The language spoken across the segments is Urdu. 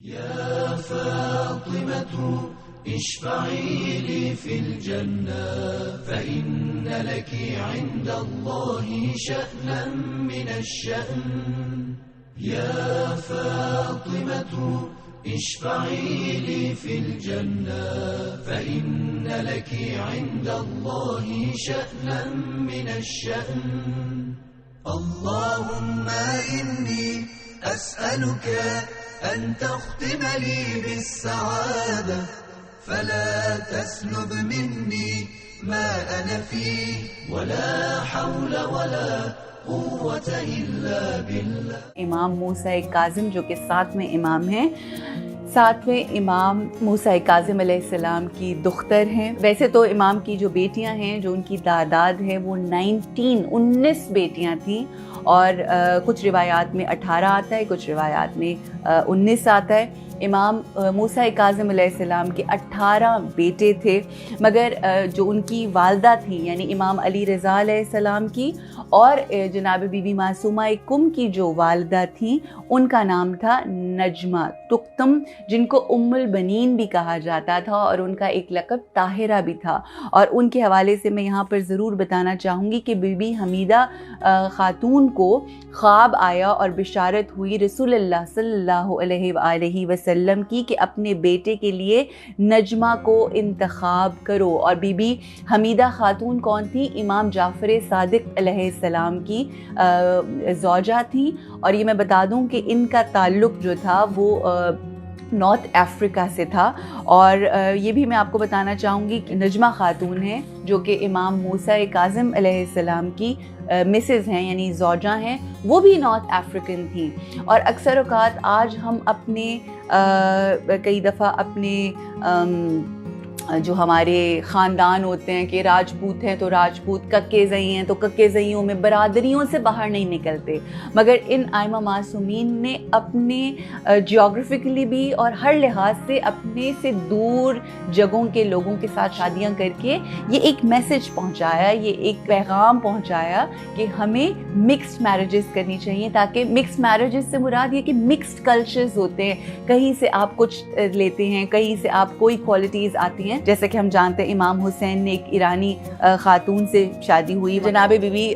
يا فاطمة اشفعي لي في الجنة فإن لك عند الله شأنا من الشأن. يا فاطمة اشفعي لي في الجنة فإن لك عند الله شأنا من الشأن. اللهم إني أسألك أن تختم لي بالسعادة فلا تسلب مني ما أنا فيه ولا حول ولا قوة إلا بالله. امام موسیٰ کاظم جو کہ 7ویں امام ہیں، 7ویں امام موسیٰ کاظم علیہ السلام کی دختر ہیں. ویسے تو امام کی جو بیٹیاں ہیں، جو ان کی تعداد ہے وہ 19 بیٹیاں تھیں، اور کچھ روایات میں 18 آتا ہے، کچھ روایات میں 19 آتا ہے. امام موسیٰ کاظم علیہ السلام کے 18 بیٹے تھے، مگر جو ان کی والدہ تھیں یعنی امام علی رضا علیہ السلام کی اور جناب بی بی معصومہ کم کی جو والدہ تھیں ان کا نام تھا نجمہ تقتم، جن کو ام البنین بھی کہا جاتا تھا، اور ان کا ایک لقب طاہرہ بھی تھا. اور ان کے حوالے سے میں یہاں پر ضرور بتانا چاہوں گی کہ بی بی حمیدہ خاتون کو خواب آیا اور بشارت ہوئی رسول اللہ صلی اللہ علیہ وآلہ وسلم کی کہ اپنے بیٹے کے لیے نجمہ کو انتخاب کرو. اور بی بی حمیدہ خاتون کون تھی؟ امام جعفر صادق علیہ السلام کی زوجہ تھی. اور یہ میں بتا دوں کہ ان کا تعلق جو تھا وہ نارتھ افریقہ سے تھا. اور یہ بھی میں آپ کو بتانا چاہوں گی کہ نجمہ خاتون ہیں جو کہ امام موسیٰ کاظم علیہ السلام کی مسز ہیں یعنی زوجہ ہیں، وہ بھی نارتھ افریقن تھیں. اور اکثر اوقات آج ہم اپنے کئی دفعہ اپنے جو ہمارے خاندان ہوتے ہیں کہ راجپوت ہیں تو راجپوت، ککے زئی ہیں تو ککے زئیوں میں برادریوں سے باہر نہیں نکلتے، مگر ان ائمہ معصومین نے اپنے جیوگرافیکلی بھی اور ہر لحاظ سے اپنے سے دور جگہوں کے لوگوں کے ساتھ شادیاں کر کے یہ ایک میسج پہنچایا، یہ ایک پیغام پہنچایا کہ ہمیں مکسڈ میرجز کرنی چاہیے، تاکہ مکسڈ میرجز سے مراد یہ کہ مکسڈ کلچرز ہوتے ہیں، کہیں سے آپ کچھ لیتے ہیں، کہیں سے آپ کوئی کوالٹیز آتی ہیں. جیسے کہ ہم جانتے ہیں امام حسین نے ایک ایرانی خاتون سے شادی ہوئی. جناب بی بی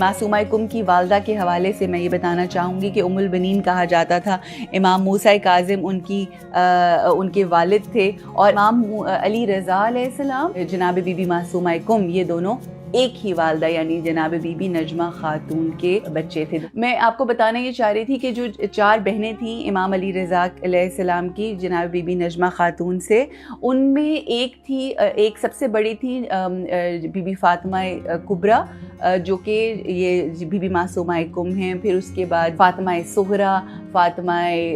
معصومہ کم کی والدہ کے حوالے سے میں یہ بتانا چاہوں گی کہ ام البنین کہا جاتا تھا. امام موسیٰ کاظم ان کے والد تھے، اور امام علی رضا علیہ السلام جناب بی بی معصومہ کم یہ دونوں ایک ہی والدہ یعنی جناب بی بی نجمہ خاتون کے بچے تھے. میں آپ کو بتانا یہ چاہ رہی تھی کہ جو 4 بہنیں تھیں امام علی رضا علیہ السلام کی جناب بی بی نجمہ خاتون سے، ان میں ایک سب سے بڑی تھی بی بی فاطمہ کبریٰ، جو کہ یہ بی بی معصومہ کم ہیں. پھر اس کے بعد فاطمہ صغریٰ، فاطمہ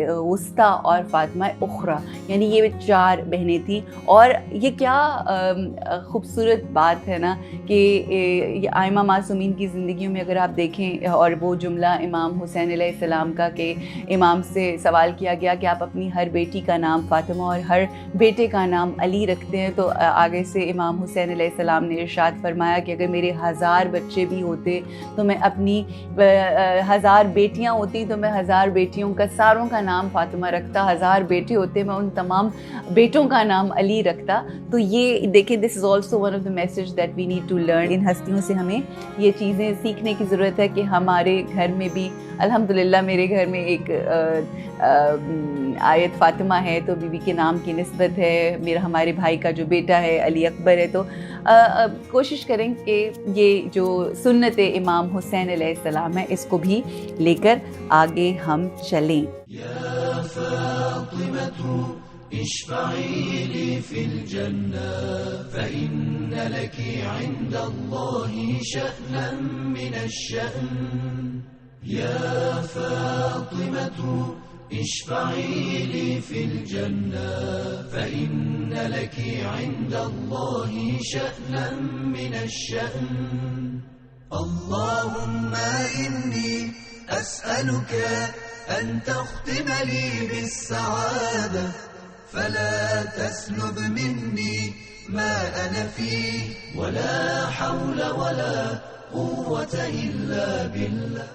وسطیٰ اور فاطمہ اخریٰ، یعنی یہ 4 بہنیں تھیں. اور یہ کیا خوبصورت بات ہے نا کہ یہ ائمہ معصومین کی زندگیوں میں اگر آپ دیکھیں، اور وہ جملہ امام حسین علیہ السلام کا کہ امام سے سوال کیا گیا کہ آپ اپنی ہر بیٹی کا نام فاطمہ اور ہر بیٹے کا نام علی رکھتے ہیں، تو آگے سے امام حسین علیہ السلام نے ارشاد فرمایا کہ اگر میرے 1000 بچے بھی ہوتے تو میں اپنی 1000 بیٹیاں ہوتی تو میں 1000 بیٹیوں کا ساروں کا نام فاطمہ رکھتا، 1000 بیٹے ہوتے میں ان تمام بیٹوں کا نام علی رکھتا. تو یہ دیکھیں، this is also one of the message that we need to learn. ان ہستیوں سے ہمیں یہ چیزیں سیکھنے کی ضرورت ہے کہ ہمارے گھر میں بھی الحمدللہ، میرے گھر میں ایک آیت فاطمہ ہے تو بی بی کے نام کی نسبت ہے. ہمارے بھائی کا جو بیٹا ہے علی اکبر ہے. تو کوشش کریں کہ یہ جو سنت امام حسین علیہ السلام ہے اس کو بھی لے کر آگے ہم چلیں. یا فاطمة اشفعي لي في الجنة فإن لك عند الله شأنا من الشأن. يا فاطمة اشفعي لي في الجنة فإن لك عند الله شأنا من الشأن. اللهم إني أسألك أن تختم لي بالسعادة فلا تسلب مني ما أنا فيه ولا حول ولا قوة إلا بالله.